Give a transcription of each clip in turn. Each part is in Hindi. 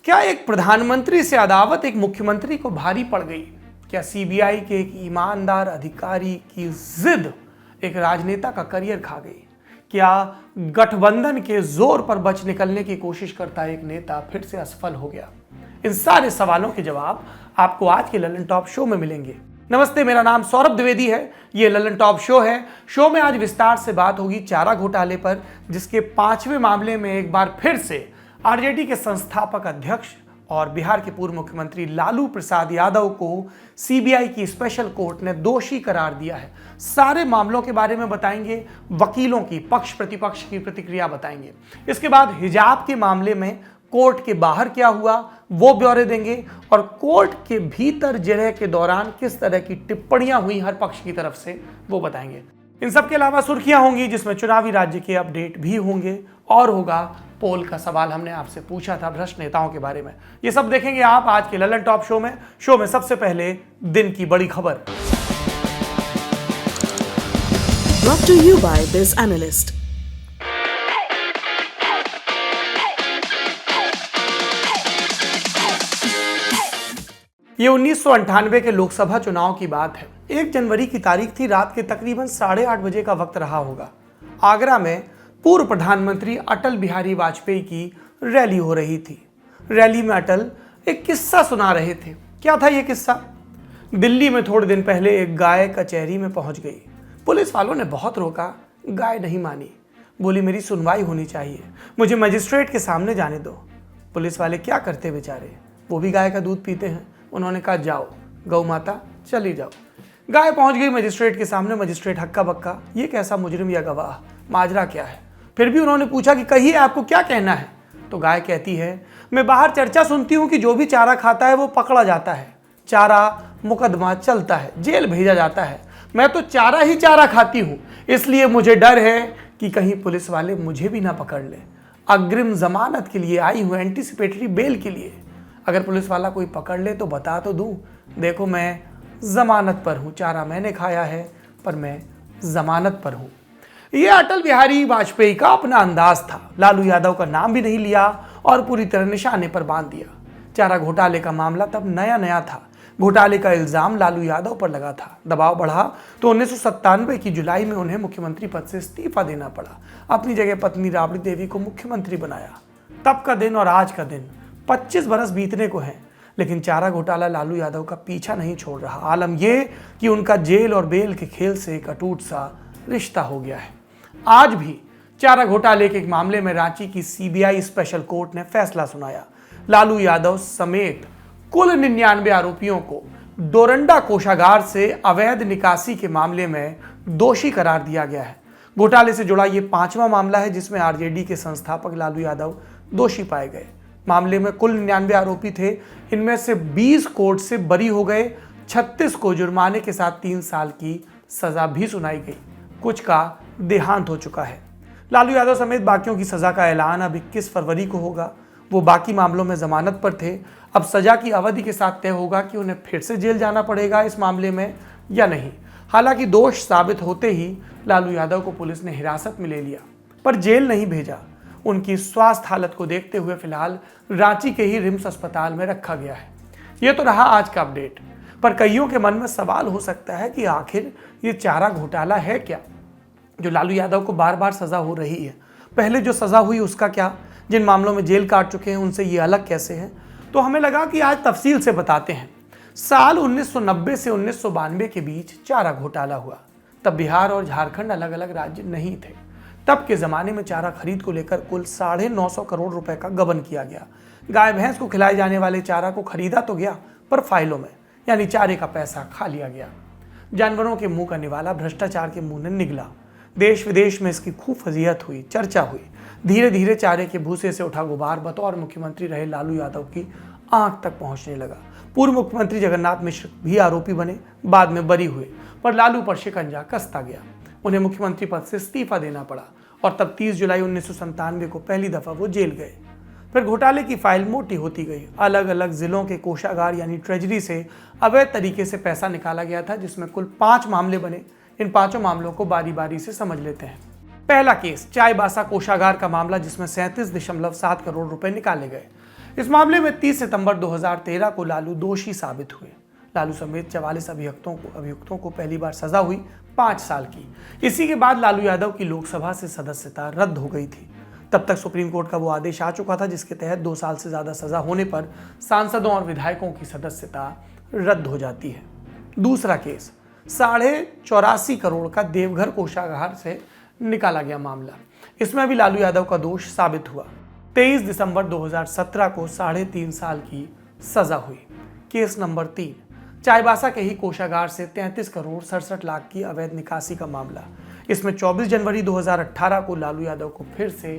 क्या एक प्रधानमंत्री से अदावत एक मुख्यमंत्री को भारी पड़ गई? क्या सीबीआई के एक ईमानदार अधिकारी की जिद एक राजनेता का करियर खा गई? क्या गठबंधन के जोर पर बच निकलने की कोशिश करता एक नेता फिर से असफल हो गया? इन सारे सवालों के जवाब आपको आज के ललन टॉप शो में मिलेंगे। नमस्ते, मेरा नाम सौरभ द्विवेदी है। ये ललन टॉप शो है। शो में आज विस्तार से बात होगी चारा घोटाले पर, जिसके 5वें मामले में एक बार फिर से आरजेडी के संस्थापक अध्यक्ष और बिहार के पूर्व मुख्यमंत्री लालू प्रसाद यादव को सीबीआई की स्पेशल कोर्ट ने दोषी करार दिया है। सारे मामलों के बारे में बताएंगे, वकीलों की पक्ष प्रतिपक्ष की प्रतिक्रिया बताएंगे। इसके बाद हिजाब के मामले में कोर्ट के बाहर क्या हुआ वो ब्यौरे देंगे, और कोर्ट के भीतर जिरह के दौरान किस तरह की टिप्पणियां हुई हर पक्ष की तरफ से वो बताएंगे। इन सब के अलावा सुर्खियां होंगी, जिसमें चुनावी राज्य के अपडेट भी होंगे, और होगा पोल का सवाल हमने आपसे पूछा था भ्रष्ट नेताओं के बारे में। ये सब देखेंगे आप आज के ललन टॉप शो में। शो में सबसे पहले दिन की बड़ी खबर। Brought to you by Biz Analyst. ये 1998 के लोकसभा चुनाव की बात है। 1 जनवरी की तारीख थी। रात के तकरीबन 8:30 बजे का वक्त रहा होगा। आगरा में पूर्व प्रधानमंत्री अटल बिहारी वाजपेयी की रैली हो रही थी। रैली में अटल एक किस्सा सुना रहे थे। क्या था ये किस्सा? दिल्ली में थोड़े दिन पहले एक गाय कचहरी में पहुंच गई। पुलिस वालों ने बहुत रोका, गाय नहीं मानी। बोली मेरी सुनवाई होनी चाहिए, मुझे मजिस्ट्रेट के सामने जाने दो। पुलिस वाले क्या करते बेचारे, वो भी गाय का दूध पीते हैं। उन्होंने कहा जाओ गौ माता चली जाओ। गाय पहुंच गई मजिस्ट्रेट के सामने। मजिस्ट्रेट हक्का बक्का, ये कैसा मुजरिम या गवाह, माजरा क्या है? फिर भी उन्होंने पूछा कि कहिए आपको क्या कहना है। तो गाय कहती है मैं बाहर चर्चा सुनती हूँ कि जो भी चारा खाता है वो पकड़ा जाता है, चारा मुकदमा चलता है, जेल भेजा जाता है। मैं तो चारा ही चारा खाती हूँ, इसलिए मुझे डर है कि कहीं पुलिस वाले मुझे भी ना पकड़ ले। अग्रिम जमानत के लिए आई हूँ, एंटीसिपेटरी बेल के लिए। अगर पुलिस वाला कोई पकड़ ले तो बता तो दूं, देखो मैं जमानत पर हूँ, चारा मैंने खाया है पर मैं जमानत पर हूँ। यह अटल बिहारी वाजपेयी का अपना अंदाज था। लालू यादव का नाम भी नहीं लिया और पूरी तरह निशाने पर बांध दिया। चारा घोटाले का मामला तब नया नया था। घोटाले का इल्जाम लालू यादव पर लगा था। दबाव बढ़ा तो 1997 की जुलाई में उन्हें मुख्यमंत्री पद से इस्तीफा देना पड़ा। अपनी जगह पत्नी राबड़ी देवी को मुख्यमंत्री बनाया। तब का दिन और आज का दिन 25 बरस बीतने को हैं, लेकिन चारा घोटाला लालू यादव का पीछा नहीं छोड़ रहा। आलम यह कि उनका जेल और बेल के खेल से एक अटूट सा रिश्ता हो गया है। आज भी चारा घोटाले के एक मामले में रांची की सीबीआई स्पेशल कोर्ट ने फैसला सुनाया। लालू यादव समेत कुल 99 आरोपियों को डोरंडा कोषागार से अवैध निकासी के मामले में दोषी करार दिया गया है। घोटाले से जुड़ा यह 5वां मामला है जिसमें आरजेडी के संस्थापक लालू यादव दोषी पाए गए। मामले में कुल 99 आरोपी थे। इनमें से 20 कोर्ट से बरी हो गए, 36 को जुर्माने के साथ 3 साल की सजा भी सुनाई गई। कुछ का देहांत हो चुका है। लालू यादव समेत बाकियों की सजा का ऐलान अब 21 फरवरी को होगा। वो बाकी मामलों में जमानत पर थे। अब सजा की अवधि के साथ तय होगा कि उन्हें फिर से जेल जाना पड़ेगा इस मामले में या नहीं। हालांकि दोष साबित होते ही लालू यादव को पुलिस ने हिरासत में ले लिया, पर जेल नहीं भेजा। उनकी स्वास्थ्य हालत को देखते हुए फिलहाल रांची के ही रिम्स अस्पताल में रखा गया है। यह तो रहा आज का अपडेट, पर कईयों के मन में सवाल हो सकता है कि आखिर ये चारा घोटाला है क्या, जो लालू यादव को बार बार सजा हो रही है। पहले जो सजा हुई उसका क्या? जिन मामलों में जेल काट चुके हैं उनसे ये अलग कैसे है? तो हमें लगा कि आज तफसील से बताते हैं। साल 1990 से 1992 के बीच चारा घोटाला हुआ। तब बिहार और झारखंड अलग अलग राज्य नहीं थे। तब के ज़माने में चारा खरीद को लेकर कुल 950 करोड़ रुपए का गबन किया गया। गाय भैंस को खिलाए जाने वाले चारा को खरीदा तो गया, पर फाइलों में यानी चारे का पैसा खा लिया गया। जानवरों के मुंह का निवाला भ्रष्टाचार के मुंह ने निगला। देश विदेश में इसकी खूब फजीहत हुई, चर्चा हुई। धीरे धीरे चारे के भूसे से उठा गुबार बतौर मुख्यमंत्री रहे लालू यादव की आंख तक पहुंचने लगा। पूर्व मुख्यमंत्री जगन्नाथ मिश्र भी आरोपी बने, बाद में बरी हुए, पर लालू पर शिकंजा कसता गया। उन्हें मुख्यमंत्री पद से इस्तीफा देना पड़ा और तब 30 जुलाई 1997 को पहली दफा वो जेल गए। फिर घोटाले की फाइल मोटी होती गई। अलग अलग जिलों के कोषागार यानी ट्रेजरी से अवैध तरीके से पैसा निकाला गया था, जिसमें कुल 5 मामले बने। इन 5 मामलों को बारी बारी से समझ लेते हैं। पहला केस चाईबासा कोषागार का मामला, जिसमें 37.7 करोड़ रुपए निकाले गए। इस मामले में 30 सितंबर 2013 को लालू दोषी साबित हुए। लालू समेत 44 अभियुक्तों को पहली बार सजा हुई 5 साल की। इसी के बाद लालू यादव की लोकसभा से सदस्यता रद्द हो गई थी। तब तक सुप्रीम कोर्ट का वो आदेश आ चुका था जिसके तहत 2 साल से ज्यादा सजा होने पर सांसदों और विधायकों की सदस्यता रद्द हो जाती है। दूसरा केस 84.5 करोड़ का देवघर कोषागार से निकाला गया मामला। इसमें भी लालू यादव का दोष साबित हुआ। 23 दिसंबर 2017 को 3.5 साल की सजा हुई। केस नंबर 3 चाईबासा के ही कोषागार से 33 करोड़ 67 लाख की अवैध निकासी का मामला। इसमें 24 जनवरी 2018 को लालू यादव को फिर से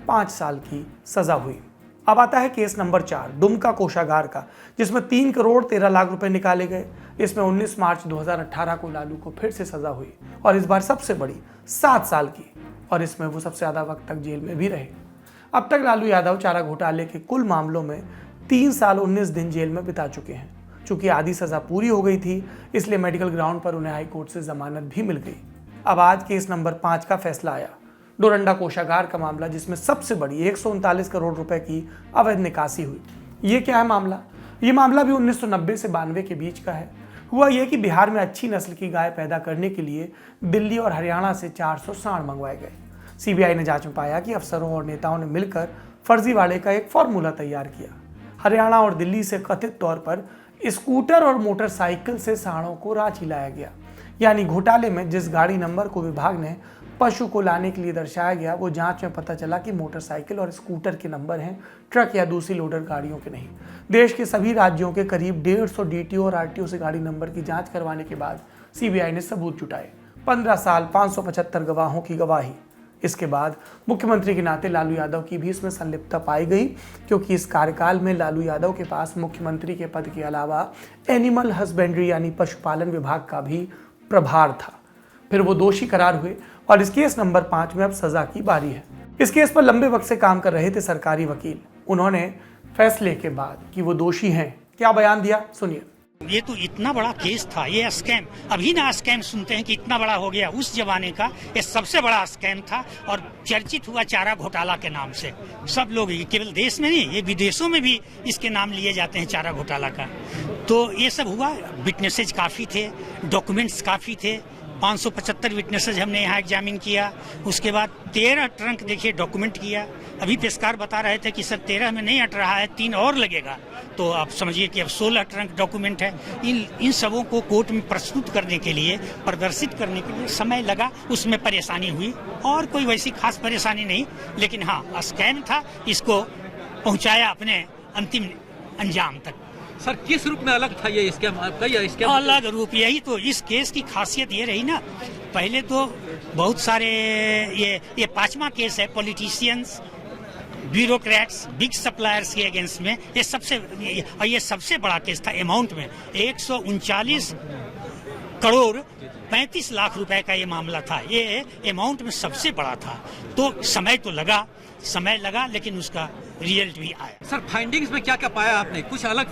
5 साल की सजा हुई। अब आता है केस नंबर 4 दुमका कोषागार का, जिसमें 3 करोड़ 13 लाख रुपए निकाले गए। इसमें 19 मार्च 2018 को लालू को फिर से सजा हुई और इस बार सबसे बड़ी 7 साल की, और इसमें वो सबसे ज्यादा वक्त तक जेल में भी रहे। अब तक लालू यादव चारा घोटाले के कुल मामलों में 3 साल 19 दिन जेल में बिता चुके हैं। चूंकि आधी सजा पूरी हो गई थी, इसलिए मेडिकल ग्राउंड पर उन्हें हाईकोर्ट से जमानत भी मिल गई। अब आज केस नंबर 5 का फैसला आया, डोरंडा कोषागार का मामला, जिसमें सबसे बड़ी 139 करोड़ रुपए की अवैध निकासी हुई। ये क्या है मामला? ये मामला भी 1990 से 92 के बीच का है। हुआ यह कि बिहार में अच्छी नस्ल की गाय पैदा करने के लिए दिल्ली और हरियाणा से 400 सांड मंगवाए गए। सीबीआई ने जांच में पाया कि अफसरों और नेताओं ने मिलकर फर्जीवाड़े का एक फॉर्मूला तैयार किया। हरियाणा और दिल्ली से कथित तौर पर स्कूटर और मोटरसाइकिल से सांडों को रांची लाया गया। यानी घोटाले में जिस गाड़ी नंबर को विभाग ने पशु को लाने के लिए दर्शाया गया, वो जांच में पता चला कि मोटरसाइकिल और स्कूटर के नंबर हैं, ट्रक या दूसरी लोडर गाड़ियों के नहीं। देश के सभी राज्यों के करीब 150 डीटीओ और आरटीओ से गाड़ी नंबर की जांच करवाने के बाद सीबीआई ने सबूत जुटाए। 15 साल 575 गवाहों की गवाही। इसके बाद मुख्यमंत्री के नाते लालू यादव की भी इसमें संलिप्तता पाई गई, क्योंकि इस कार्यकाल में लालू यादव के पास मुख्यमंत्री के पद के अलावा एनिमल हस्बेंड्री यानी पशुपालन विभाग का भी प्रभार था। फिर वो दोषी करार हुए और इस केस नंबर 5 में अब सजा की बारी है। इस केस पर लंबे वक्त से काम कर रहे थे सरकारी वकील। उन्होंने फैसले के बाद कि वो दोषी हैं, क्या बयान दिया, सुनिए। ये तो इतना बड़ा केस था, ये स्कैम, अभी ना स्कैम सुनते हैं कि इतना बड़ा हो गया। उस जमाने का ये सबसे बड़ा स्कैम था और चर्चित हुआ चारा घोटाला के नाम से। सब लोग, ये केवल देश में नहीं, ये विदेशों में भी इसके नाम लिए जाते हैं, चारा घोटाला का। तो ये सब हुआ, विटनेसेज काफी थे, डॉक्यूमेंट्स काफी थे। 575 विटनेसेज हमने यहाँ एग्जामिन किया। उसके बाद 13 ट्रंक देखिए डॉक्यूमेंट किया। अभी पेशकार बता रहे थे कि सर 13 में नहीं अट रहा है, 3 और लगेगा। तो आप समझिए कि अब 16 ट्रंक डॉक्यूमेंट है। इन सबों को कोर्ट में प्रस्तुत करने के लिए, प्रदर्शित करने के लिए समय लगा। उसमें परेशानी हुई और कोई वैसी खास परेशानी नहीं, लेकिन हाँ स्कैम था, इसको पहुँचाया अपने अंतिम अंजाम तक। सर किस रूप में अलग था ये स्कैम? स्कैम अलग रूप, यही तो इस केस की खासियत ये रही ना। पहले तो बहुत सारे ये 5वां केस है, पॉलिटिशियंस, ब्यूरोक्रेट्स, बिग सप्लायर्स के अगेंस्ट में। ये सबसे बड़ा केस था अमाउंट में। 139 करोड़ 35 लाख रुपए का ये मामला था। ये अमाउंट में सबसे बड़ा था। तो समय लगा, लेकिन उसका रिजल्ट भी आया। सर फाइंडिंग्स में क्या क्या पाया आपने? कुछ अलग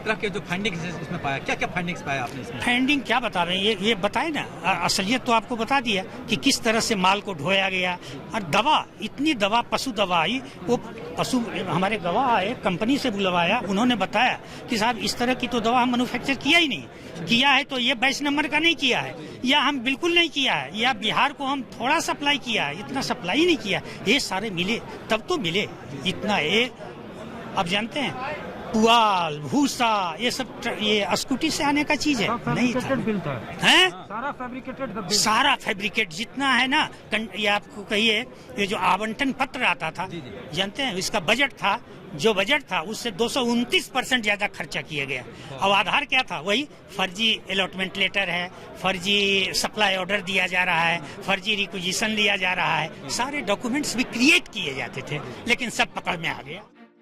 तरह के जो फाइंडिंग्स इसमें पाया, क्या क्या फाइंडिंग्स पाया आपने इसमें? फाइंडिंग क्या बता रहे हैं, ये बताए ना, असलियत तो आपको बता दिया कि किस तरह से माल को ढोया गया। और दवा, इतनी दवा, पशु दवा आई। वो पशु हमारे गवाह आए, कंपनी से बुलवाया, उन्होंने बताया कि साहब इस तरह की तो दवा हम मैन्युफैक्चर किया ही नहीं। किया है तो ये 22 नंबर का नहीं किया है, या हम बिल्कुल नहीं किया है, या बिहार को हम थोड़ा सप्लाई किया है, इतना सप्लाई नहीं किया। ये सारे मिले तब तो मिले इतना। ये अब जानते हैं पुआल, भूसा, ये सब ये स्कूटी से आने का चीज है, नहीं था। हैं? सारा फैब्रिकेट जितना है ना। ये आपको कहिए, ये जो आवंटन पत्र आता था, जानते हैं इसका बजट था, जो बजट था उससे 229% ज्यादा खर्चा किया गया। अब आधार क्या था? वही फर्जी अलॉटमेंट लेटर है, फर्जी सप्लाई ऑर्डर दिया जा रहा है, फर्जी रिक्विजिशन लिया जा रहा है। सारे डॉक्यूमेंट्स भी क्रिएट किए जाते थे, लेकिन सब पकड़ में आ गया।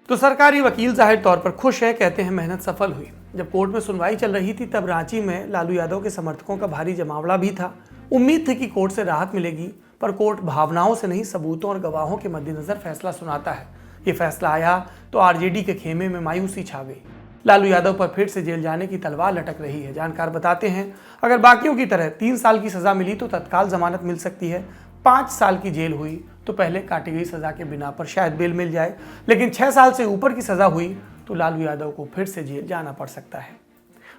तो सरकारी वकील जाहिर तौर पर खुश है, कहते हैं मेहनत सफल हुई। जब कोर्ट में सुनवाई चल रही थी तब रांची में लालू यादव के समर्थकों का भारी जमावड़ा भी था। उम्मीद थी कि कोर्ट से राहत मिलेगी, पर कोर्ट भावनाओं से नहीं, सबूतों और गवाहों के मद्देनजर फैसला सुनाता है। ये फैसला आया तो आरजेडी के खेमे में मायूसी छा गई। लालू यादव पर फिर से जेल जाने की तलवार लटक रही है। जानकार बताते हैं, अगर बाकियों की तरह 3 साल की सजा मिली तो तत्काल जमानत मिल सकती है। 5 साल की जेल हुई तो पहले काटी गई सजा के बिना पर शायद बेल मिल जाए, लेकिन 6 साल से ऊपर की सजा हुई तो लालू यादव को फिर से जेल जाना पड़ सकता है।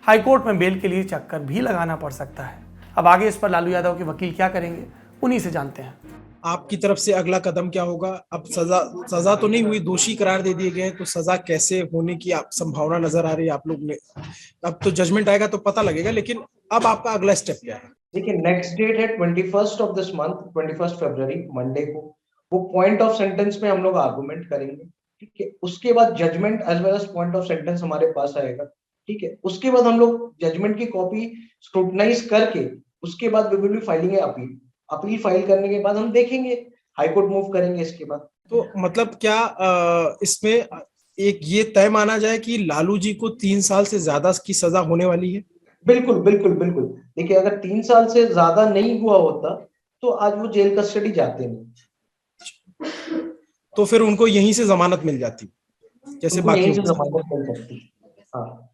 हाईकोर्ट में बेल के लिए चक्कर भी लगाना पड़ सकता है। अब आगे इस पर लालू यादव के वकील क्या करेंगे, उन्हीं से जानते हैं। आपकी तरफ से अगला कदम क्या होगा? अब सजा तो नहीं हुई, दोषी करार दे दिए गए, तो सजा कैसे होने की आप संभावना नजर आ रही है आप लोग ने? अब तो जजमेंट आएगा तो पता लगेगा, लेकिन अब आपका अगला स्टेप क्या है? देखिए, नेक्स्ट डेट है 21st of this month, 21 February, Monday को। वो पॉइंट ऑफ सेंटेंस में हम लोग आर्गुमेंट करेंगे, ठीक है। उसके बाद judgement as well as point of sentence हमारे पास आएगा, ठीक है। उसके बाद हम लोग जजमेंट की कॉपी स्क्रूटनाइज करके उसके बाद we will be filing appeal file करने के बाद हम देखेंगे, हाईकोर्ट मूव करेंगे इसके बाद। तो मतलब क्या इसमें एक ये तय माना जाए कि लालू जी को 3 साल से ज्यादा की सजा होने वाली है? बिल्कुल बिल्कुल बिल्कुल। देखिए, अगर 3 साल से ज्यादा नहीं हुआ होता तो आज वो जेल कस्टडी जाते नहीं, तो फिर उनको यहीं से जमानत मिल जाती जैसे उनको बाकी यहीं से जमानत मिल सकती। हाँ,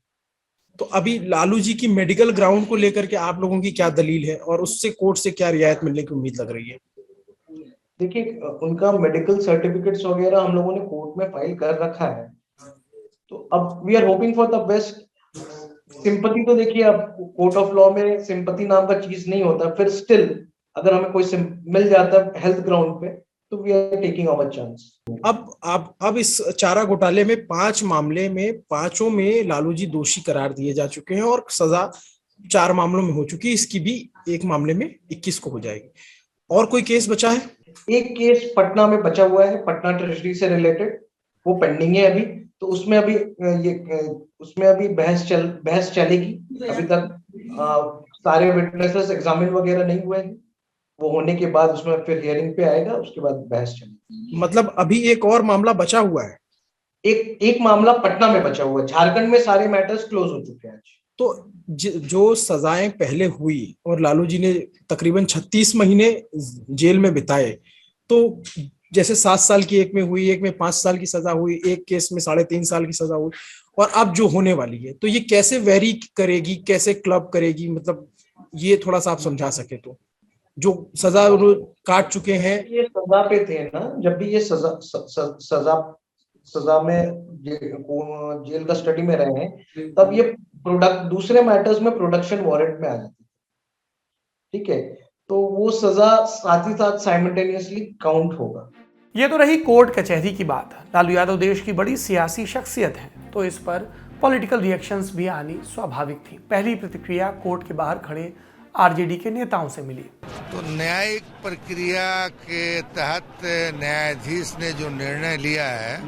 तो अभी लालू जी की मेडिकल ग्राउंड को लेकर के आप लोगों की क्या दलील है और उससे कोर्ट से क्या रियायत मिलने की उम्मीद लग रही है? देखिए, उनका मेडिकल सर्टिफिकेट्स वगैरह हम लोगों ने कोर्ट में फाइल कर रखा है, तो अब we are hoping for the best. Sympathy तो देखिए, अब कोर्ट ऑफ लॉ में सिंपैथी नाम का चीज नहीं होता, फिर स्टिल अगर हमें कोई मिल जाता है हेल्थ ग्राउंड पे तो we are taking our chance. अब इस चारा घोटाले में 5 मामले में 5 में लालू जी दोषी करार दिए जा चुके हैं और सजा 4 मामलों में हो चुकी है। इसकी भी एक मामले में 21 को हो जाएगी। और कोई केस बचा है? एक केस पटना में बचा हुआ है, पटना ट्रेजरी से रिलेटेड, वो पेंडिंग है अभी। तो उसमें अभी बहस चलेगी। अभी तक सारे विटनेसेस एग्जामिन वगैरह नहीं हुए हैं, वो होने के बाद उसमें फिर हियरिंग पे आएगा, उसके बाद बहस चलेगी। मतलब अभी एक और मामला बचा हुआ है? एक मामला पटना में बचा हुआ है। झारखंड में सारे मैटर्स क्लोज हो चुके हैं आज। तो जो सजाएं पहले हुई और लालू जी ने तकरीबन 36 महीने जेल में बिताए, तो जैसे 7 साल की एक में हुई, एक में 5 साल की सजा हुई, एक केस में 3.5 साल की सजा हुई, और अब जो होने वाली है, तो ये कैसे वेरी करेगी, कैसे क्लब करेगी? मतलब ये थोड़ा सा आप समझा सके तो। जो सजा काट चुके हैं, ये सजा पे थे ना, जब भी ये सजा में जेल कस्टडी में रहे हैं, तब ये दूसरे मैटर्स में प्रोडक्शन वारंट में आ जाती है, ठीक है। तो वो सजा साथ ही साथ साइमल्टेनियसली काउंट होगा। ये तो रही कोर्ट कचहरी की बात। लालू यादव देश की बड़ी सियासी शख्सियत है, तो इस पर पॉलिटिकल रिएक्शंस भी आनी स्वाभाविक थी। पहली प्रतिक्रिया कोर्ट के बाहर खड़े आरजेडी के नेताओं से मिली। तो न्यायिक प्रक्रिया के तहत न्यायाधीश ने जो निर्णय लिया है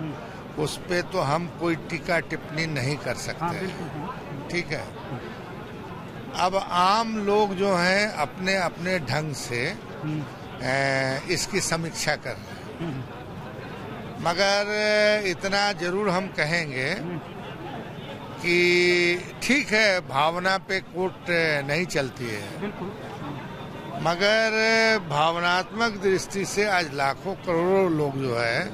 उस पे तो हम कोई टीका टिप्पणी नहीं कर सकते, ठीक है। अब आम लोग जो हैं अपने अपने ढंग से इसकी समीक्षा कर रहे हैं, मगर इतना जरूर हम कहेंगे कि ठीक है, भावना पे कोर्ट नहीं चलती है, मगर भावनात्मक दृष्टि से आज लाखों करोड़ों लोग जो है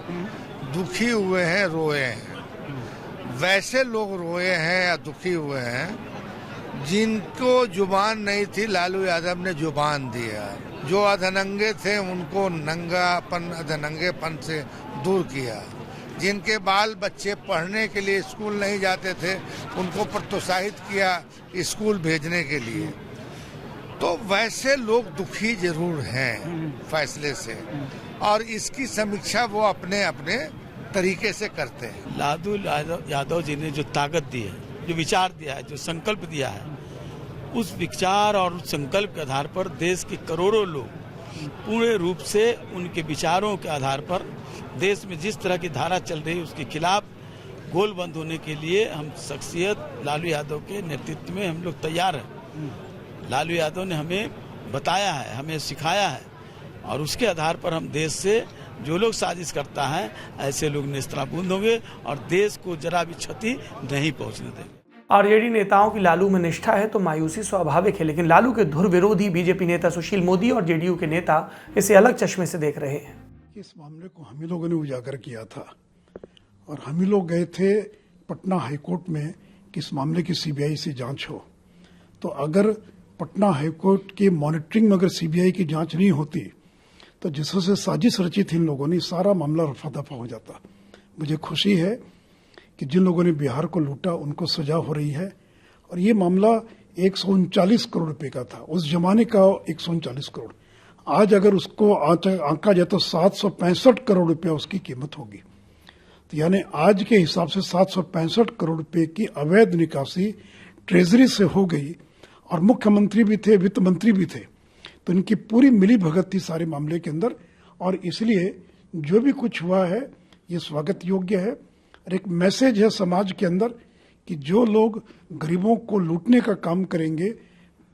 दुखी हुए हैं, रोए हैं। वैसे लोग रोए हैं या दुखी हुए हैं जिनको जुबान नहीं थी, लालू यादव ने जुबान दिया। जो अधनंगे थे उनको नंगापन, अधनंगेपन से दूर किया। जिनके बाल बच्चे पढ़ने के लिए स्कूल नहीं जाते थे उनको प्रोत्साहित किया स्कूल भेजने के लिए। तो वैसे लोग दुखी जरूर हैं फैसले से, और इसकी समीक्षा वो अपने अपने तरीके से करते हैं। लालू यादव जी ने जो ताकत दी है, जो विचार दिया है, जो संकल्प दिया है, उस विचार और उस संकल्प के आधार पर देश के करोड़ों लोग पूर्ण रूप से उनके विचारों के आधार पर देश में जिस तरह की धारा चल रही है उसके खिलाफ गोल बंद होने के लिए हम शख्सियत लालू यादव के नेतृत्व में हम लोग तैयार हैं। लालू यादव ने हमें बताया है, हमें सिखाया है, और उसके आधार पर हम देश से जो लोग साजिश करता है ऐसे लोग नेस्तनाबूद होंगे और देश को जरा भी क्षति नहीं पहुंचने देंगे। आरजेडी नेताओं की लालू में निष्ठा है तो मायूसी स्वाभाविक है, लेकिन लालू के धुर विरोधी बीजेपी नेता सुशील मोदी और जेडीयू के नेता इसे अलग चश्मे से देख रहे हैं। इस मामले को हम ही लोगों ने उजागर किया था और हम ही लोग गए थे पटना हाईकोर्ट में कि इस मामले की सीबीआई से जांच हो। तो अगर पटना हाईकोर्ट की मॉनिटरिंग में अगर सीबीआई की जांच नहीं होती तो जिससे साजिश रची थी इन लोगों ने, सारा मामला रफा दफा हो जाता। मुझे खुशी है कि जिन लोगों ने बिहार को लूटा उनको सजा हो रही है, और ये मामला 139 करोड़ रुपए का था, उस जमाने का 139 करोड़। आज अगर उसको आंका जाए तो 765 करोड़ रुपया उसकी कीमत होगी। तो यानी आज के हिसाब से 765 करोड़ रुपए की अवैध निकासी ट्रेजरी से हो गई, और मुख्यमंत्री भी थे, वित्त मंत्री भी थे, तो इनकी पूरी मिली भगत थी सारे मामले के अंदर। और इसलिए जो भी कुछ हुआ है ये स्वागत योग्य है, और एक मैसेज है समाज के अंदर कि जो लोग गरीबों को लूटने का काम करेंगे,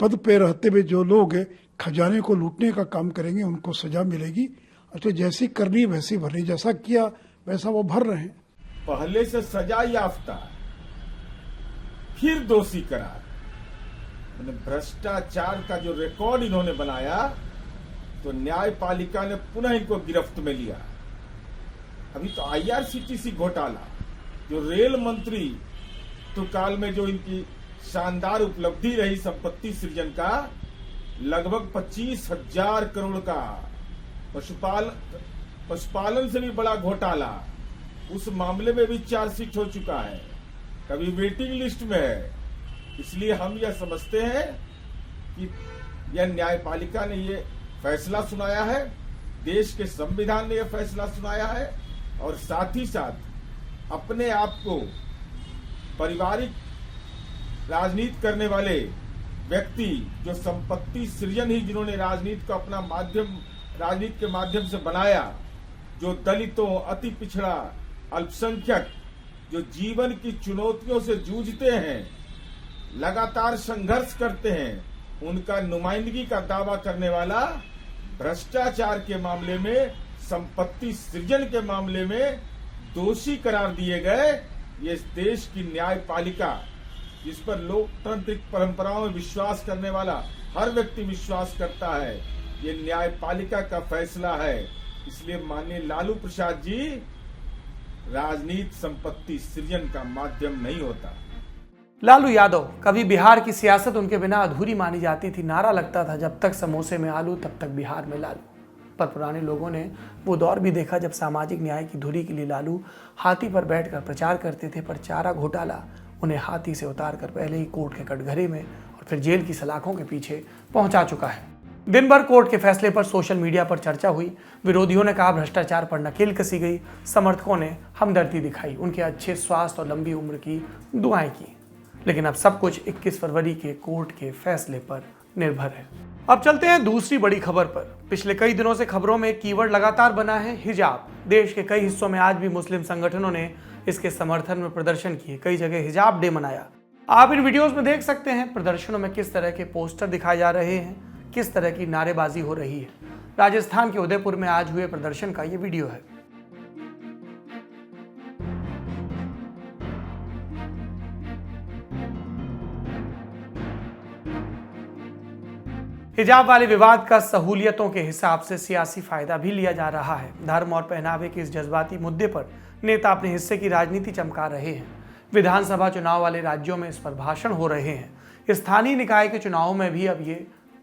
पद पे रहते हुए जो लोग खजाने को लूटने का काम करेंगे, उनको सजा मिलेगी। अच्छा, जैसी करनी वैसी भरनी, जैसा किया वैसा वो भर रहे हैं। पहले से सजा याफ्ता फिर दोषी करार, भ्रष्टाचार का जो रिकॉर्ड इन्होंने बनाया, तो न्यायपालिका ने पुनः इनको गिरफ्त में लिया। अभी तो आईआरसीटीसी घोटाला, जो रेल मंत्री तो काल में जो इनकी शानदार उपलब्धि रही संपत्ति सृजन का, लगभग 25,000 करोड़ का पशुपालन से भी बड़ा घोटाला, उस मामले में भी चार्जशीट हो चुका है, कभी वेटिंग लिस्ट में है। इसलिए हम यह समझते हैं कि यह न्यायपालिका ने ये फैसला सुनाया है, देश के संविधान ने यह फैसला सुनाया है, और साथ ही साथ अपने आप को पारिवारिक राजनीति करने वाले व्यक्ति, जो संपत्ति सृजन ही जिन्होंने राजनीति को अपना माध्यम, राजनीति के माध्यम से बनाया, जो दलितों, अति पिछड़ा, अल्पसंख्यक, जो जीवन की चुनौतियों से जूझते हैं, लगातार संघर्ष करते हैं, उनका नुमाइंदगी का दावा करने वाला भ्रष्टाचार के मामले में, संपत्ति सृजन के मामले में दोषी करार दिए गए। ये देश की न्यायपालिका, जिस पर लोकतांत्रिक परंपराओं में विश्वास करने वाला हर व्यक्ति विश्वास करता है, ये न्यायपालिका का फैसला है। इसलिए माननीय लालू प्रसाद जी, राजनीति संपत्ति सृजन का माध्यम नहीं होता। लालू यादव, कभी बिहार की सियासत उनके बिना अधूरी मानी जाती थी। नारा लगता था, जब तक समोसे में आलू तब तक बिहार में लालू। पर पुराने लोगों ने वो दौर भी देखा जब सामाजिक न्याय की धुरी के लिए लालू हाथी पर बैठकर प्रचार करते थे, पर चारा घोटाला उन्हें हाथी से उतारकर पहले ही कोर्ट के कटघरे में और फिर जेल की सलाखों के पीछे पहुंचा चुका है। दिन भर कोर्ट के फैसले पर सोशल मीडिया पर चर्चा हुई। विरोधियों ने कहा भ्रष्टाचार पर नकेल कसी गई, समर्थकों ने हमदर्दी दिखाई, उनके अच्छे स्वास्थ्य और लंबी उम्र की दुआएं की। लेकिन अब सब कुछ 21 फरवरी के कोर्ट के फैसले पर निर्भर है। अब चलते हैं दूसरी बड़ी खबर पर। पिछले कई दिनों से खबरों में कीवर्ड लगातार बना है हिजाब। देश के कई हिस्सों में आज भी मुस्लिम संगठनों ने इसके समर्थन में प्रदर्शन किए, कई जगह हिजाब डे मनाया। आप इन वीडियोस में देख सकते हैं प्रदर्शनों में किस तरह के पोस्टर दिखाए जा रहे हैं, किस तरह की नारेबाजी हो रही है। राजस्थान के उदयपुर में आज हुए प्रदर्शन का ये वीडियो है। हिजाब वाले विवाद का सहूलियतों के हिसाब से सियासी फायदा भी लिया जा रहा है। धर्म और पहनावे के इस जज्बाती मुद्दे पर नेता अपने हिस्से की राजनीति चमका रहे हैं। विधानसभा चुनाव वाले राज्यों में इस पर भाषण हो रहे हैं। स्थानीय निकाय के चुनावों में भी अब ये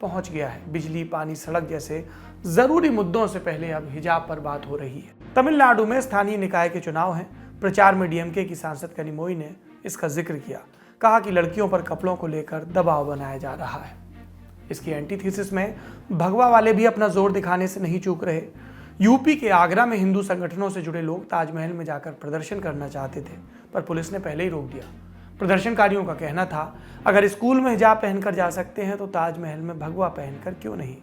पहुंच गया है। बिजली, पानी, सड़क जैसे जरूरी मुद्दों से पहले अब हिजाब पर बात हो रही है। तमिलनाडु में स्थानीय निकाय के चुनाव हैं। प्रचार में डीएमके की सांसद कनिमोई ने इसका जिक्र किया, कहा कि लड़कियों पर कपड़ों को लेकर दबाव बनाया जा रहा है। इसकी एंटीथीसिस में भगवा वाले भी अपना जोर दिखाने से नहीं चूक रहे। यूपी के आगरा में हिंदू संगठनों से जुड़े लोग ताजमहल में जाकर प्रदर्शन करना चाहते थे, पर पुलिस ने पहले ही रोक दिया। प्रदर्शनकारियों का कहना था, अगर स्कूल में हिजाब पहनकर जा सकते हैं तो ताजमहल में भगवा पहनकर क्यों नहीं।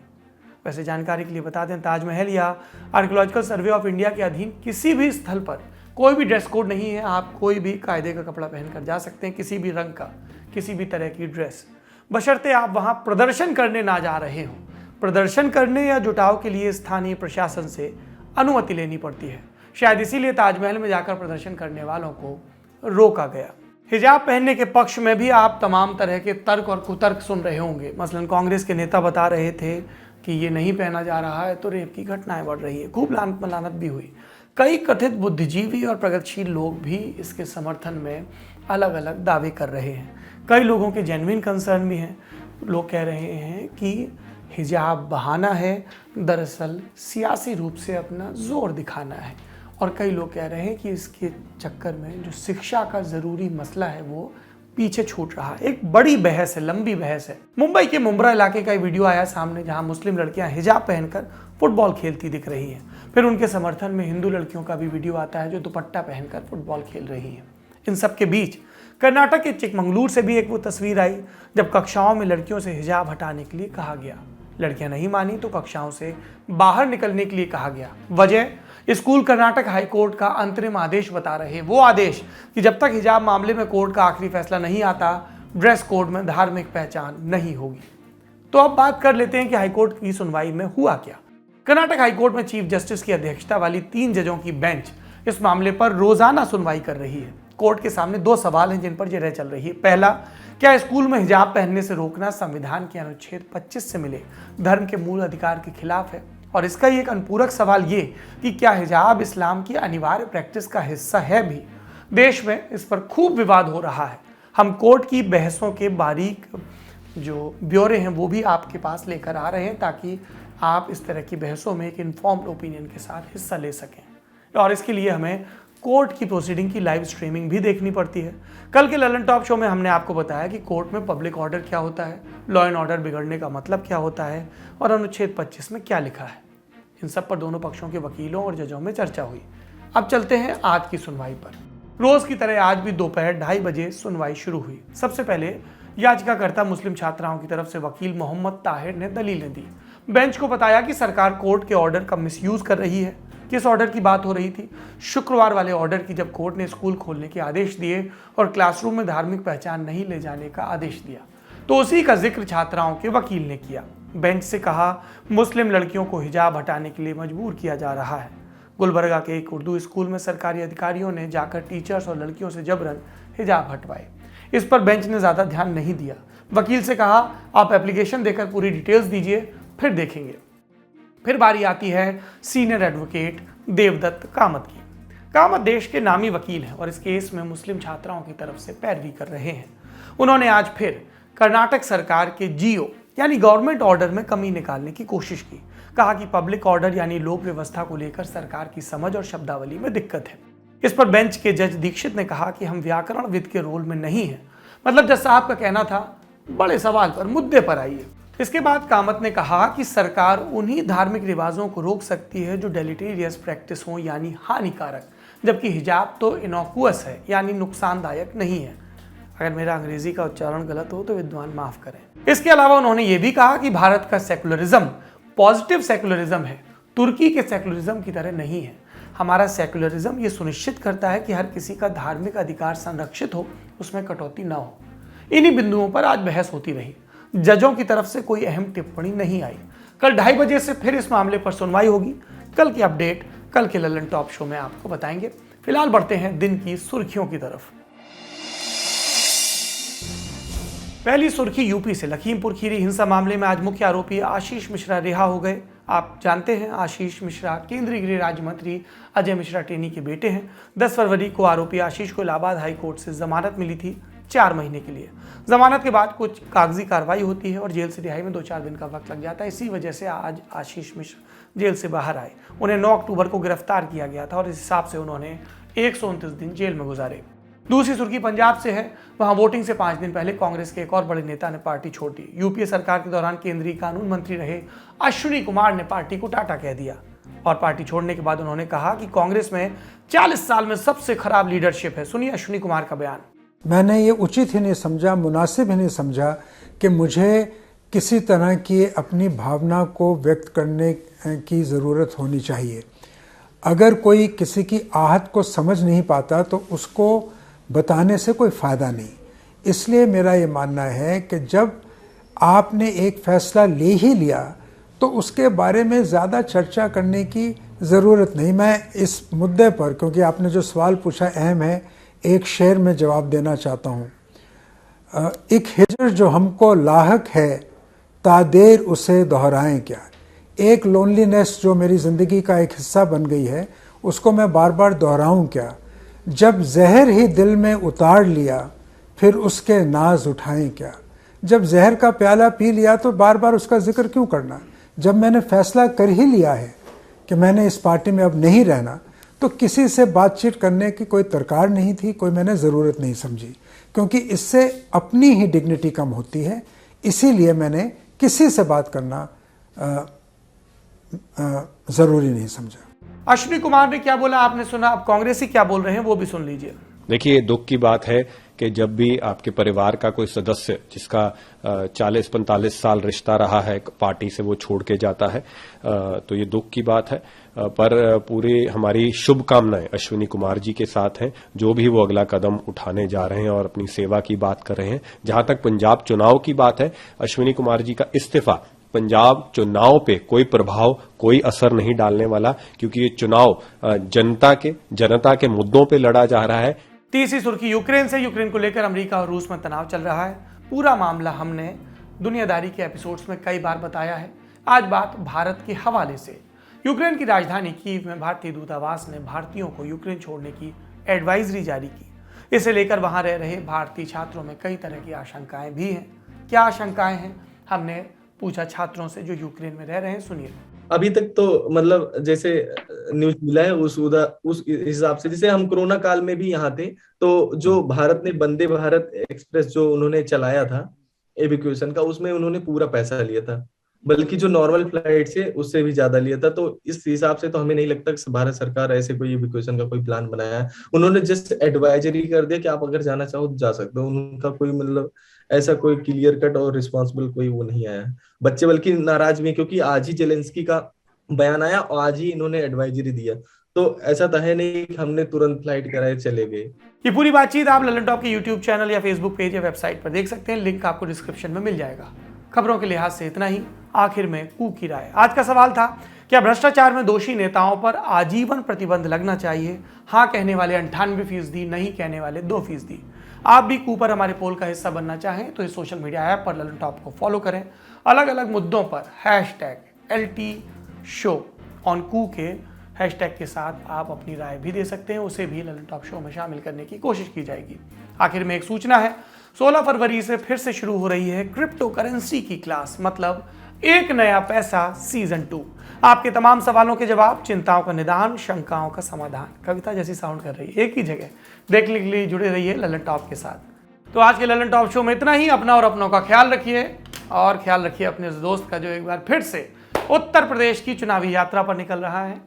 वैसे जानकारी के लिए बता दें, ताजमहल या आर्कियोलॉजिकल सर्वे ऑफ इंडिया के अधीन किसी भी स्थल पर कोई भी ड्रेस कोड नहीं है। आप कोई भी कायदे का कपड़ा पहनकर जा सकते हैं, किसी भी रंग का, किसी भी तरह की ड्रेस, बशर्ते आप वहां प्रदर्शन करने ना जा रहे हो। प्रदर्शन करने या जुटाव के लिए स्थानीय प्रशासन से अनुमति लेनी पड़ती है। शायद इसीलिए ताजमहल में जाकर प्रदर्शन करने वालों को रोका गया। हिजाब पहनने के पक्ष में भी आप तमाम तरह के तर्क और कुतर्क सुन रहे होंगे। मसलन कांग्रेस के नेता बता रहे थे कि ये नहीं पहना जा रहा है तो रेप की घटनाएं बढ़ रही है। खूब लानत मलानत भी हुई। कई कथित बुद्धिजीवी और प्रगतिशील लोग भी इसके समर्थन में अलग अलग दावे कर रहे हैं। कई लोगों के जेन्युइन कंसर्न भी हैं। लोग कह रहे हैं कि हिजाब बहाना है, दरअसल सियासी रूप से अपना जोर दिखाना है। और कई लोग कह रहे हैं कि इसके चक्कर में जो शिक्षा का ज़रूरी मसला है वो पीछे छूट रहा है। एक बड़ी बहस है, लंबी बहस है। मुंबई के मुंब्रा इलाके का एक वीडियो आया सामने जहां मुस्लिम लड़कियां हिजाब पहनकर फुटबॉल खेलती दिख रही हैं। फिर उनके समर्थन में हिंदू लड़कियों का भी वीडियो आता है जो दुपट्टा पहनकर फुटबॉल खेल रही हैं। इन सब के बीच कर्नाटक के चिकमंगलुरु से भी एक वो तस्वीर आई जब कक्षाओं में लड़कियों से हिजाब हटाने के लिए कहा गया। लड़कियां नहीं मानी तो कक्षाओं से बाहर निकलने के लिए कहा गया। वजह, स्कूल कर्नाटक हाई कोर्ट का अंतरिम आदेश बता रहे। वो आदेश कि जब तक हिजाब मामले में कोर्ट का आखिरी फैसला नहीं आता, ड्रेस कोड में धार्मिक पहचान नहीं होगी। तो अब बात कर लेते हैं कि हाईकोर्ट की सुनवाई में हुआ क्या। कर्नाटक हाईकोर्ट में चीफ जस्टिस की अध्यक्षता वाली 3 जजों की बेंच इस मामले पर रोजाना सुनवाई कर रही है। कोर्ट के सामने 2 सवाल हैं जिन पर यह राय चल रही है। पहला, क्या स्कूल में हिजाब पहनने से रोकना संविधान के अनुच्छेद 25 से मिले धर्म के मूल अधिकार के खिलाफ है? और इसका एक अनुपूरक सवाल ये कि क्या हिजाब इस्लाम की अनिवार्य प्रैक्टिस का हिस्सा है भी? देश में इस पर खूब विवाद हो रहा है। हम कोर्ट की बहसों के बारीक जो ब्यौरे हैं वो भी आपके पास लेकर आ रहे हैं ताकि आप इस तरह की बहसों में एक इन्फॉर्म्ड ओपिनियन के साथ हिस्सा ले सकें। और इसके लिए हमें कोर्ट की प्रोसीडिंग की लाइव स्ट्रीमिंग भी देखनी पड़ती है। कल के ललन टॉप शो में हमने आपको बताया कि कोर्ट में पब्लिक ऑर्डर क्या होता है, लॉ एंड ऑर्डर बिगड़ने का मतलब क्या होता है और अनुच्छेद 25 में क्या लिखा है। इन सब पर दोनों पक्षों के वकीलों और जजों में चर्चा हुई। अब चलते हैं आज की सुनवाई पर। रोज की तरह आज भी दोपहर 2:30 बजे सुनवाई शुरू हुई। सबसे पहले याचिकाकर्ता मुस्लिम छात्राओं की तरफ से वकील मोहम्मद ताहिर ने दलीलें दी। बेंच को बताया कि सरकार कोर्ट के ऑर्डर का मिसयूज कर रही है। किस ऑर्डर की बात हो रही थी? शुक्रवार वाले ऑर्डर की, जब कोर्ट ने स्कूल खोलने के आदेश दिए और क्लासरूम में धार्मिक पहचान नहीं ले जाने का आदेश दिया, तो उसी का जिक्र छात्राओं के वकील ने किया। बेंच से कहा, मुस्लिम लड़कियों को हिजाब हटाने के लिए मजबूर किया जा रहा है। गुलबर्गा के एक उर्दू स्कूल में सरकारी अधिकारियों ने जाकर टीचर्स और लड़कियों से जबरन हिजाब हटवाए। इस पर बेंच ने ज्यादा ध्यान नहीं दिया। वकील से कहा, आप एप्लीकेशन देकर पूरी डिटेल्स दीजिए, फिर देखेंगे। फिर बारी आती है सीनियर एडवोकेट देवदत्त कामत की। कामत देश के नामी वकील हैं और इस केस में मुस्लिम छात्राओं की तरफ से पैरवी कर रहे हैं। उन्होंने आज फिर कर्नाटक सरकार के जीओ यानी गवर्नमेंट ऑर्डर में कमी निकालने की कोशिश की। कहा कि पब्लिक ऑर्डर यानी लोक व्यवस्था को लेकर सरकार की समझ और शब्दावली में दिक्कत है। इस पर बेंच के जज दीक्षित ने कहा कि हम व्याकरणविद के रोल में नहीं है। मतलब जज साहब का कहना था, बड़े सवाल पर, मुद्दे पर आइए। इसके बाद कामत ने कहा कि सरकार उन्हीं धार्मिक रिवाजों को रोक सकती है जो डेलिटेरियस प्रैक्टिस हो यानी हानिकारक, जबकि हिजाब तो इनोकुअस है यानी नुकसानदायक नहीं है। अगर मेरा अंग्रेजी का उच्चारण गलत हो तो विद्वान माफ करें। इसके अलावा उन्होंने ये भी कहा कि भारत का सेकुलरिज्म पॉजिटिव सेकुलरिज्म है, तुर्की के सेकुलरिज्म की तरह नहीं है। हमारा सेकुलरिज्म ये सुनिश्चित करता है कि हर किसी का धार्मिक अधिकार संरक्षित हो, उसमें कटौती न हो। इन्हीं बिंदुओं पर आज बहस होती रही। जजों की तरफ से कोई अहम टिप्पणी नहीं आई। कल 2:30 बजे से फिर इस मामले पर सुनवाई होगी। कल की अपडेट कल के ललन टॉप शो में आपको बताएंगे। फिलहाल बढ़ते हैं दिन की सुर्खियों की तरफ। पहली सुर्खी यूपी से। लखीमपुर खीरी हिंसा मामले में आज मुख्य आरोपी आशीष मिश्रा रिहा हो गए। आप जानते हैं आशीष मिश्रा केंद्रीय गृह राज्य मंत्री अजय मिश्रा टेनी के बेटे हैं। 10 फरवरी को आरोपी आशीष को इलाहाबाद हाई कोर्ट से जमानत मिली थी 4 महीने के लिए। जमानत के बाद कुछ कागजी कार्रवाई होती है और जेल से रिहाई में 2-4 दिन का वक्त लग जाता है। इसी वजह से आज आशीष मिश्रा जेल से बाहर आए। उन्हें 9 अक्टूबर को गिरफ्तार किया गया था और इस हिसाब से उन्होंने 129 दिन जेल में गुजारे। दूसरी सुर्खी पंजाब से है। वहां वोटिंग से 5 दिन पहले कांग्रेस के एक और बड़े नेता ने पार्टी छोड़ दी। यूपीए सरकार के दौरान केंद्रीय कानून मंत्री रहे अश्विनी कुमार ने पार्टी को टाटा कह दिया और पार्टी छोड़ने के बाद उन्होंने कहा कि कांग्रेस में 40 साल में सबसे खराब लीडरशिप है। सुनिए अश्विनी कुमार का बयान। मैंने ये उचित ही नहीं समझा, मुनासिब ही नहीं समझा कि मुझे किसी तरह की अपनी भावना को व्यक्त करने की ज़रूरत होनी चाहिए। अगर कोई किसी की आहत को समझ नहीं पाता तो उसको बताने से कोई फ़ायदा नहीं। इसलिए मेरा ये मानना है कि जब आपने एक फ़ैसला ले ही लिया तो उसके बारे में ज़्यादा चर्चा करने की ज़रूरत नहीं। मैं इस मुद्दे पर, क्योंकि आपने जो सवाल पूछा अहम है, एक शेर में जवाब देना चाहता हूँ। एक हिजर जो हमको लाहक है तादेर उसे दोहराएं क्या। एक लोनलीनेस जो मेरी ज़िंदगी का एक हिस्सा बन गई है उसको मैं बार बार दोहराऊं क्या। जब जहर ही दिल में उतार लिया फिर उसके नाज उठाएं क्या। जब जहर का प्याला पी लिया तो बार बार उसका जिक्र क्यों करना? जब मैंने फैसला कर ही लिया है कि मैंने इस पार्टी में अब नहीं रहना, तो किसी से बातचीत करने की कोई दरकार नहीं थी, कोई मैंने ज़रूरत नहीं समझी, क्योंकि इससे अपनी ही डिग्निटी कम होती है। इसीलिए मैंने किसी से बात करना ज़रूरी नहीं समझा। अश्विनी कुमार ने क्या बोला आपने सुना, अब कांग्रेसी क्या बोल रहे हैं वो भी सुन लीजिए। देखिए, दुख की बात है कि जब भी आपके परिवार का कोई सदस्य जिसका 40-45 साल रिश्ता रहा है पार्टी से, वो छोड़ के जाता है, तो ये दुख की बात है। पर पूरी हमारी शुभकामनाएं अश्विनी कुमार जी के साथ हैं, जो भी वो अगला कदम उठाने जा रहे हैं और अपनी सेवा की बात कर रहे हैं। जहां तक पंजाब चुनाव की बात है, अश्विनी कुमार जी का इस्तीफा पंजाब चुनाव पे कोई प्रभाव, कोई असर नहीं डालने वाला, क्योंकि ये चुनाव जनता के मुद्दों पे लड़ा जा रहा है। तीसरी सुर्खी यूक्रेन से। यूक्रेन को लेकर अमेरिका और रूस में तनाव चल रहा है। पूरा मामला हमने दुनियादारी के एपिसोड्स में कई बार बताया है। आज बात भारत के हवाले से। यूक्रेन की राजधानी कीव में भारतीय दूतावास ने भारतीयों को यूक्रेन छोड़ने की एडवाइजरी जारी की। इसे लेकर वहां रह रहे भारतीय छात्रों में कई तरह की आशंकाएं भी हैं। क्या आशंकाएं हैं, हमने पूछा छात्रों से जो यूक्रेन में रह रहे हैं। सुनिए। अभी तक तो मतलब जैसे न्यूज मिला है उस हिसाब से, जैसे हम कोरोना काल में भी यहाँ थे, तो जो भारत ने वंदे भारत एक्सप्रेस जो उन्होंने चलाया था एविक्यूएशन का, उसमें उन्होंने पूरा पैसा लिया था, बल्कि जो नॉर्मल फ्लाइट से उससे भी ज्यादा लिया था। तो इस हिसाब से तो हमें नहीं लगता कि भारत सरकार ऐसे कोई एविक्यूएशन का कोई प्लान बनाया है। उन्होंने जस्ट एडवाइजरी कर दिया कि आप अगर जाना चाहो तो जा सकते हो। उनका कोई मतलब ऐसा कोई क्लियर कट और रिस्पॉन्सिबल कोई वो नहीं आया। बच्चे बल्कि नाराज भी, क्योंकि आज ही जेलेंस्की का बयान आया और आज ही इन्होंने एडवाइजरी दिया, तो ऐसा तो है नहीं कि हमने तुरंत फ्लाइट कराए चले गए। ये पूरी बातचीत आप लल्लन टॉप के यूट्यूब चैनल या फेसबुक पेज या वेबसाइट पर देख सकते हैं। लिंक आपको डिस्क्रिप्शन में मिल जाएगा। खबरों के लिहाज से इतना ही। आखिर में कू की राय। आज का सवाल था, क्या भ्रष्टाचार में दोषी नेताओं पर आजीवन प्रतिबंध लगना चाहिए? हाँ कहने वाले 98%, नहीं कहने वाले 2%। आप भी कू पर हमारे पोल का हिस्सा बनना चाहें तो इस सोशल मीडिया ऐप पर लल्लन टॉप को फॉलो करें। अलग अलग मुद्दों पर #LT शो ऑन कू के हैशटैग के साथ आप अपनी राय भी दे सकते हैं। उसे भी लल्लन टॉप शो में शामिल करने की कोशिश की जाएगी। आखिर में एक सूचना है, 16 फरवरी से फिर से शुरू हो रही है क्रिप्टो करेंसी की क्लास, मतलब एक नया पैसा सीजन 2। आपके तमाम सवालों के जवाब, चिंताओं का निदान, शंकाओं का समाधान। कविता जैसी साउंड कर रही है, एक ही जगह देखने के लिए जुड़े रहिए लल्लन टॉप के साथ। तो आज के लल्लन टॉप शो में इतना ही। अपना और अपनों का ख्याल रखिए और ख्याल रखिए अपने उस दोस्त का जो एक बार फिर से उत्तर प्रदेश की चुनावी यात्रा पर निकल रहा है।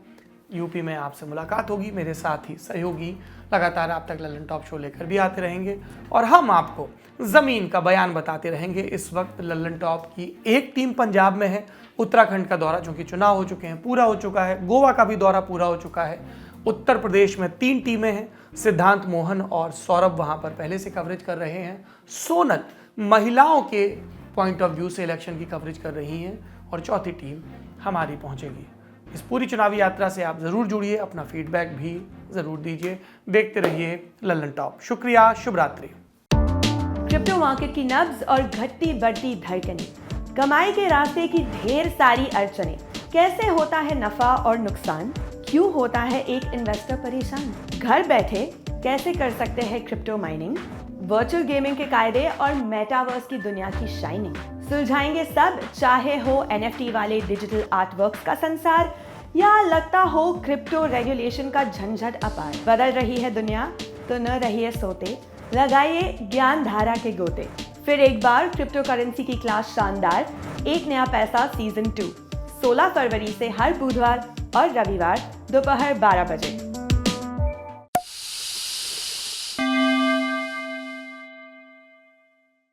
यूपी में आपसे मुलाकात होगी। मेरे साथ ही सहयोगी लगातार आप तक लल्लन टॉप शो लेकर भी आते रहेंगे और हम आपको जमीन का बयान बताते रहेंगे। इस वक्त लल्लन टॉप की एक टीम पंजाब में है। उत्तराखंड का दौरा, चूंकि चुनाव हो चुके हैं, पूरा हो चुका है। गोवा का भी दौरा पूरा हो चुका है। उत्तर प्रदेश में 3 टीमें हैं। सिद्धांत मोहन और सौरभ वहां पर पहले से कवरेज कर रहे हैं। सोनल महिलाओं के पॉइंट ऑफ व्यू से इलेक्शन की कवरेज कर रही हैं और चौथी टीम हमारी पहुंचेगी। इस पूरी चुनावी यात्रा से आप जरूर जुड़िए, अपना फीडबैक भी जरूर दीजिए। देखते रहिए लल्लन टॉप। शुक्रिया, शुभ रात्रि। क्रिप्टो मार्केट की नब्ज और घटती बढ़ती धड़कनें, कमाई के रास्ते की ढेर सारी अड़चनें, कैसे होता है नफा और नुकसान, क्यों होता है एक इन्वेस्टर परेशान, घर बैठे कैसे कर सकते हैं क्रिप्टो माइनिंग, वर्चुअल गेमिंग के कायदे और मेटावर्स की दुनिया की शाइनिंग, सुलझाएंगे सब, चाहे हो NFT वाले डिजिटल आर्टवर्क्स का संसार या लगता हो क्रिप्टो रेगुलेशन का झंझट अपार। बदल रही है दुनिया तो न रहिए सोते, लगाइए ज्ञान धारा के गोते। फिर एक बार क्रिप्टो करेंसी की क्लास शानदार, एक नया पैसा सीजन 2, 16 फरवरी से हर बुधवार और रविवार दोपहर 12 बजे।